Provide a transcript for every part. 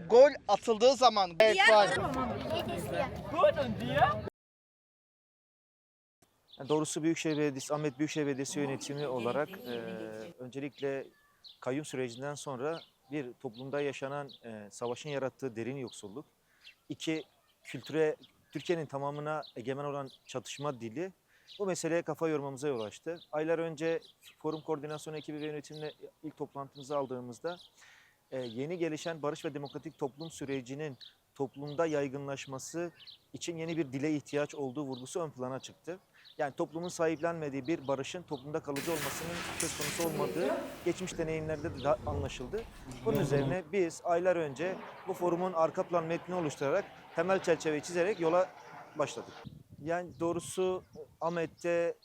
Gol atıldığı zaman evet var. Yani doğrusu Büyükşehir Belediyesi, Ahmet Büyükşehir Belediyesi yönetimi olarak öncelikle kayyum sürecinden sonra bir toplumda yaşanan savaşın yarattığı derin yoksulluk, iki kültüre, Türkiye'nin tamamına egemen olan çatışma dili bu meseleye kafa yormamıza yol açtı. Aylar önce Forum Koordinasyon Ekibi ve yönetimle ilk toplantımızı aldığımızda yeni gelişen barış ve demokratik toplum sürecinin toplumda yaygınlaşması için yeni bir dile ihtiyaç olduğu vurgusu ön plana çıktı. Yani toplumun sahiplenmediği bir barışın toplumda kalıcı olmasının söz konusu olmadığı geçmiş deneyimlerde de anlaşıldı. Bunun üzerine biz aylar önce bu forumun arka plan metnini oluşturarak temel çerçeveyi çizerek yola başladık. Yani doğrusu Ahmet'te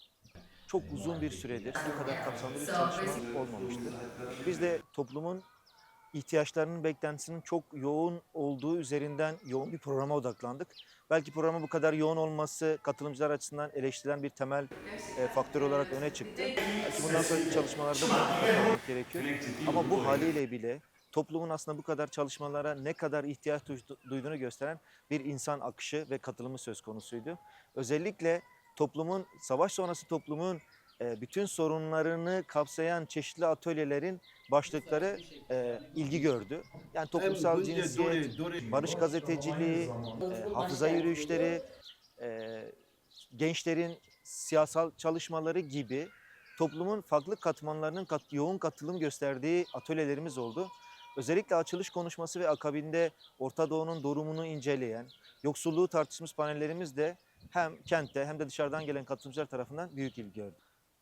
çok uzun bir süredir bu kadar kapsamlı bir çalışma olmamıştır. Biz de toplumun ihtiyaçlarının beklentisinin çok yoğun olduğu üzerinden yoğun bir programa odaklandık. Belki programın bu kadar yoğun olması katılımcılar açısından eleştirilen bir temel faktör olarak öne çıktı. Belki bundan sonraki çalışmalarda buna dikkat etmek gerekiyor. Ama bu haliyle bile toplumun aslında bu kadar çalışmalara ne kadar ihtiyaç duyduğunu gösteren bir insan akışı ve katılımı söz konusuydu. Özellikle toplumun, savaş sonrası toplumun bütün sorunlarını kapsayan çeşitli atölyelerin başlıkları ilgi gördü. Yani toplumsal cinsiyet, barış gazeteciliği, hafıza yürüyüşleri, e, gençlerin siyasal çalışmaları gibi toplumun farklı katmanlarının yoğun katılım gösterdiği atölyelerimiz oldu. Özellikle açılış konuşması ve akabinde Orta Doğu'nun durumunu inceleyen, yoksulluğu tartışmış panellerimiz de hem kentte hem de dışarıdan gelen katılımcılar tarafından büyük ilgi gördü.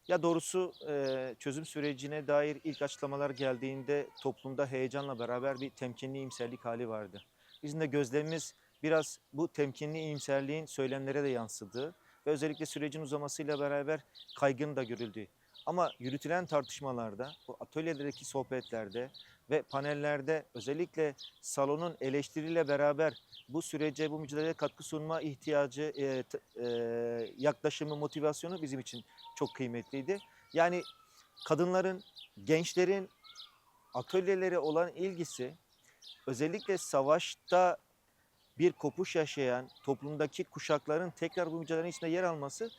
Ya doğrusu çözüm sürecine dair ilk açıklamalar geldiğinde toplumda heyecanla beraber bir temkinli iyimserlik hali vardı. Bizim de gözlemimiz biraz bu temkinli iyimserliğin söylemlere de yansıdığı ve özellikle sürecin uzamasıyla beraber kaygının da görüldüğü. Ama yürütülen tartışmalarda, bu atölyedeki sohbetlerde ve panellerde özellikle salonun eleştiriyle beraber bu sürece, bu mücadeleye katkı sunma ihtiyacı, yaklaşımı, motivasyonu bizim için çok kıymetliydi. Yani kadınların, gençlerin atölyelere olan ilgisi özellikle savaşta bir kopuş yaşayan toplumdaki kuşakların tekrar bu mücadelenin içinde yer alması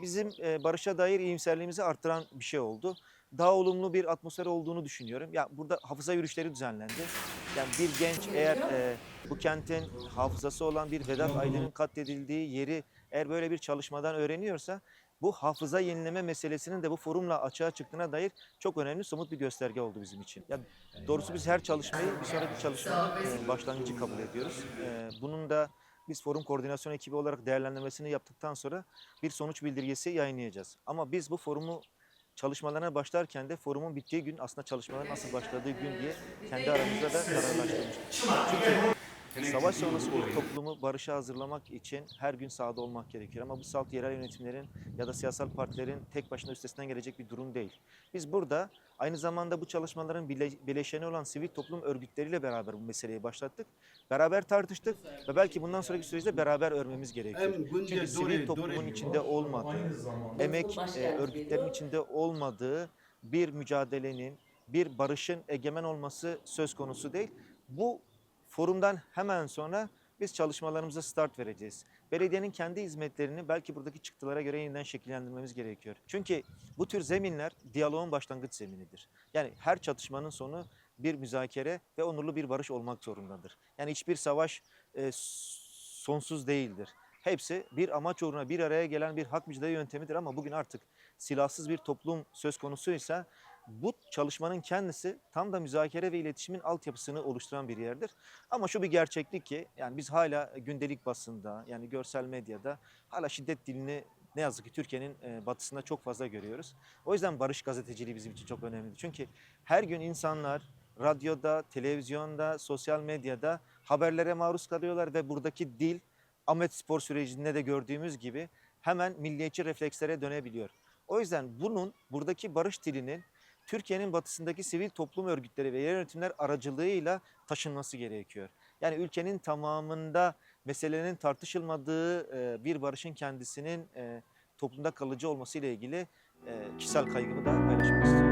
bizim barışa dair iyimserliğimizi arttıran bir şey oldu. Daha olumlu bir atmosfer olduğunu düşünüyorum. Ya burada hafıza yürüyüşleri düzenlendi. Yani bir genç eğer bu kentin hafızası olan bir Vedat Aydın'ın katledildiği yeri eğer böyle bir çalışmadan öğreniyorsa bu hafıza yenileme meselesinin de bu forumla açığa çıktığına dair çok önemli somut bir gösterge oldu bizim için. Ya doğrusu biz her çalışmayı bir sonraki çalışmanın başlangıcı kabul ediyoruz. Bunun da biz forum koordinasyon ekibi olarak değerlendirmesini yaptıktan sonra bir sonuç bildirgesi yayınlayacağız. Ama biz bu forumu çalışmalarına başlarken de forumun bittiği gün aslında çalışmaların nasıl başladığı gün diye kendi aramızda da kararlaştırmıştık. Çünkü savaş sonrası bir toplumu barışa hazırlamak için her gün sahada olmak gerekir. Ama bu salt yerel yönetimlerin ya da siyasal partilerin tek başına üstesinden gelecek bir durum değil. Biz burada aynı zamanda bu çalışmaların bileşeni olan sivil toplum örgütleriyle beraber bu meseleyi başlattık. Beraber tartıştık ve belki bundan sonraki süreçte beraber örmemiz gerekiyor. Çünkü sivil toplumun içinde olmadığı, emek örgütlerin içinde olmadığı bir mücadelenin, bir barışın egemen olması söz konusu değil. Bu forumdan hemen sonra biz çalışmalarımıza start vereceğiz. Belediyenin kendi hizmetlerini belki buradaki çıktılara göre yeniden şekillendirmemiz gerekiyor. Çünkü bu tür zeminler diyaloğun başlangıç zeminidir. Yani her çatışmanın sonu bir müzakere ve onurlu bir barış olmak zorundadır. Yani hiçbir savaş sonsuz değildir. Hepsi bir amaç uğruna bir araya gelen bir hak mücadele yöntemidir ama bugün artık silahsız bir toplum söz konusuysa bu çalışmanın kendisi tam da müzakere ve iletişimin altyapısını oluşturan bir yerdir. Ama şu bir gerçeklik ki yani biz hala gündelik basında yani görsel medyada hala şiddet dilini ne yazık ki Türkiye'nin batısında çok fazla görüyoruz. O yüzden barış gazeteciliği bizim için çok önemlidir. Çünkü her gün insanlar radyoda, televizyonda, sosyal medyada haberlere maruz kalıyorlar ve buradaki dil Ahmet Spor sürecinde de gördüğümüz gibi hemen milliyetçi reflekslere dönebiliyor. O yüzden buradaki barış dilinin Türkiye'nin batısındaki sivil toplum örgütleri ve yerel yönetimler aracılığıyla taşınması gerekiyor. Yani ülkenin tamamında meselenin tartışılmadığı bir barışın kendisinin toplumda kalıcı olması ile ilgili kişisel kaygımı da paylaşmak istiyorum.